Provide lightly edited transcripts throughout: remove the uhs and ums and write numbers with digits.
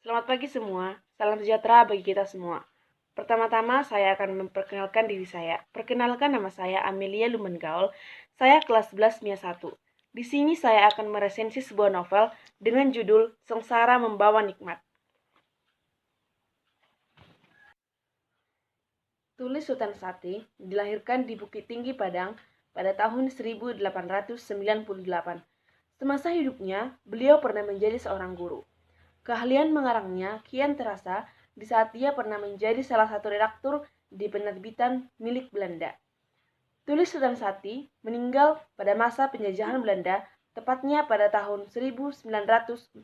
Selamat pagi semua, salam sejahtera bagi kita semua. Pertama-tama saya akan memperkenalkan diri saya. Perkenalkan, nama saya Amelia Lumengaul. Saya kelas 11 MIA 1. Di sini saya akan meresensi sebuah novel dengan judul Sengsara Membawa Nikmat. Tulis Sultan Sati dilahirkan di Bukit Tinggi Padang pada tahun 1898. Semasa hidupnya, beliau pernah menjadi seorang guru. Keahlian mengarangnya kian terasa di saat dia pernah menjadi salah satu redaktur di penerbitan milik Belanda. Tulis Sultan Sati meninggal pada masa penjajahan Belanda, tepatnya pada tahun 1942.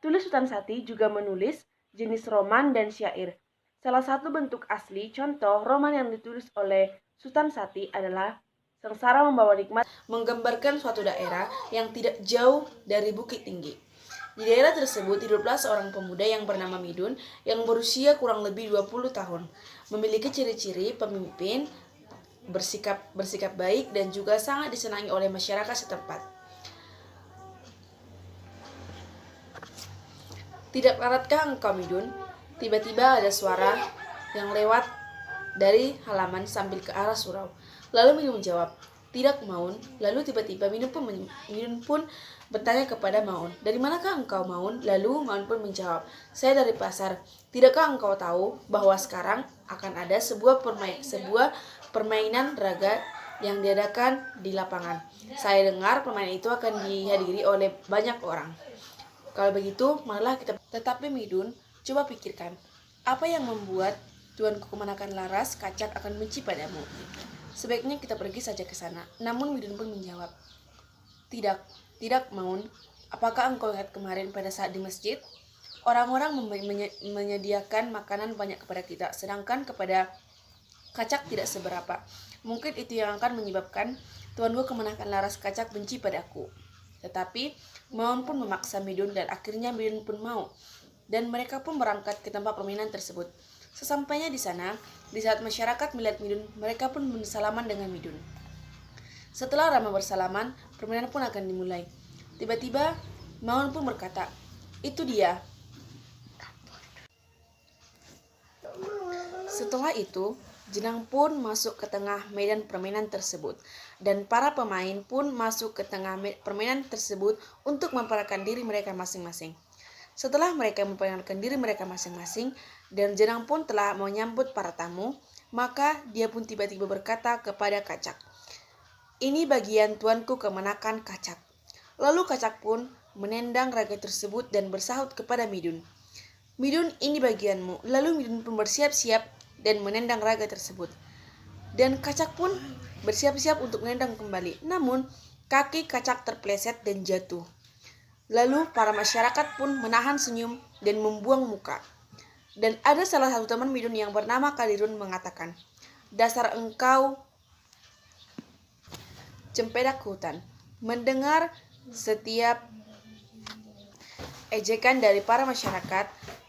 Tulis Sultan Sati juga menulis jenis roman dan syair. Salah satu bentuk asli contoh roman yang ditulis oleh Sultan Sati adalah Sengsara Membawa Nikmat, menggambarkan suatu daerah yang tidak jauh dari Bukit Tinggi. Di daerah tersebut hiduplah seorang pemuda yang bernama Midun yang berusia kurang lebih 20 tahun. Memiliki ciri-ciri pemimpin, bersikap baik dan juga sangat disenangi oleh masyarakat setempat. Tidak laratkah engkau, Midun? Tiba-tiba ada suara yang lewat dari halaman sambil ke arah surau. Lalu Midun menjawab, "Tidak, Maun." Lalu tiba-tiba Midun pun bertanya kepada Maun, "Dari manakah engkau, Maun?" Lalu Maun pun menjawab, "Saya dari pasar." "Tidakkah engkau tahu bahwa sekarang akan ada sebuah permainan raga yang diadakan di lapangan? Saya dengar permainan itu akan dihadiri oleh banyak orang. Kalau begitu, marilah kita..." Tetapi Midun, coba pikirkan, apa yang membuat tuanku Kemanakan Laras Kacak akan benci padamu? Sebaiknya kita pergi saja ke sana. Namun Midun pun menjawab, Tidak, Maun. Apakah engkau lihat kemarin pada saat di masjid? Orang-orang menyediakan makanan banyak kepada kita, sedangkan kepada Kacak tidak seberapa. Mungkin itu yang akan menyebabkan tuanku Kemanakan Laras Kacak benci padaku." Tetapi Maun pun memaksa Midun dan akhirnya Midun pun mau. Dan mereka pun berangkat ke tempat permainan tersebut. Sesampainya di sana, di saat masyarakat melihat Midun, mereka pun bersalaman dengan Midun. Setelah ramai bersalaman, permainan pun akan dimulai. Tiba-tiba Maun pun berkata, "Itu dia." Setelah itu, Jenang pun masuk ke tengah medan permainan tersebut, dan para pemain pun masuk ke tengah permainan tersebut untuk memperkenalkan diri mereka masing-masing. Setelah mereka memperkenalkan diri mereka masing-masing, dan Jenang pun telah menyambut para tamu, maka dia pun tiba-tiba berkata kepada Kacak, "Ini bagian tuanku Kemanakan Kacak." Lalu Kacak pun menendang raga tersebut dan bersahut kepada Midun, "Midun, ini bagianmu." Lalu Midun pun bersiap-siap dan menendang raga tersebut. Dan Kacak pun bersiap-siap untuk menendang kembali. Namun, kaki Kacak terpleset dan jatuh. Lalu para masyarakat pun menahan senyum dan membuang muka. Dan ada salah satu teman Midun yang bernama Kalirun mengatakan, "Dasar engkau cempedak hutan." Mendengar setiap ejekan dari para masyarakat,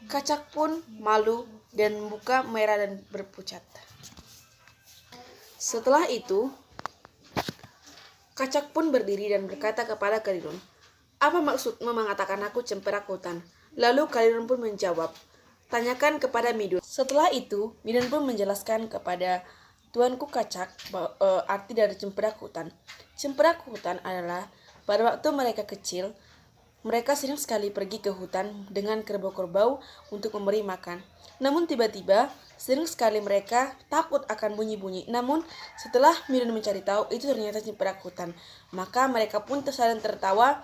Kacak pun malu dan muka merah dan berpucat. Setelah itu, Kacak pun berdiri dan berkata kepada Kalirun, "Apa maksudmu mengatakan aku cempedak hutan?" Lalu Kalirun pun menjawab, "Tanyakan kepada Midun." Setelah itu, Midun pun menjelaskan kepada tuanku Kacak arti dari cempedak hutan. Cempedak hutan adalah pada waktu mereka kecil, mereka sering sekali pergi ke hutan dengan kerbau-kerbau untuk memberi makan. Namun tiba-tiba sering sekali mereka takut akan bunyi-bunyi. Namun setelah Midun mencari tahu itu ternyata cempedak hutan, maka mereka pun saling tertawa.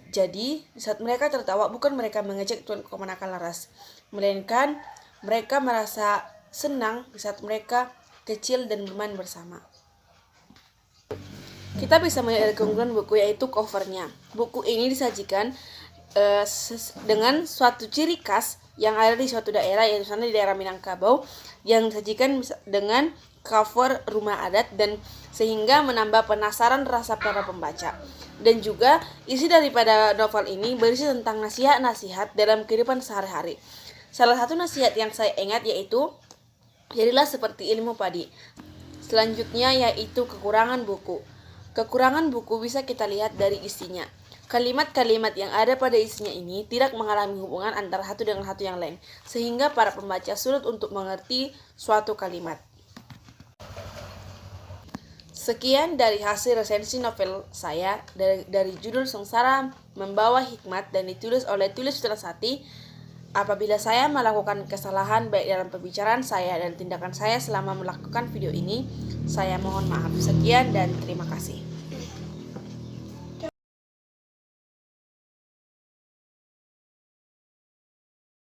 Jadi saat mereka tertawa, bukan mereka mengejek tuan Kemanakan Laras, melainkan mereka merasa senang di saat mereka kecil dan bermain bersama. Kita bisa melihat dari keunggulan buku, yaitu covernya. Buku ini disajikan dengan suatu ciri khas yang ada di suatu daerah, yaitu sana di daerah Minangkabau, yang disajikan dengan cover rumah adat, dan sehingga menambah penasaran rasa para pembaca. Dan juga isi daripada novel ini berisi tentang nasihat-nasihat dalam kehidupan sehari-hari. Salah satu nasihat yang saya ingat yaitu, jadilah seperti ilmu padi. Selanjutnya yaitu kekurangan buku. Kekurangan buku bisa kita lihat dari isinya. Kalimat-kalimat yang ada pada isinya ini tidak mengalami hubungan antara satu dengan satu yang lain, sehingga para pembaca sulit untuk mengerti suatu kalimat. Sekian dari hasil resensi novel saya dari judul Sengsara Membawa Hikmat dan ditulis oleh Tulis Sutrasati. Apabila saya melakukan kesalahan baik dalam pembicaraan saya dan tindakan saya selama melakukan video ini, saya mohon maaf. Sekian dan terima kasih.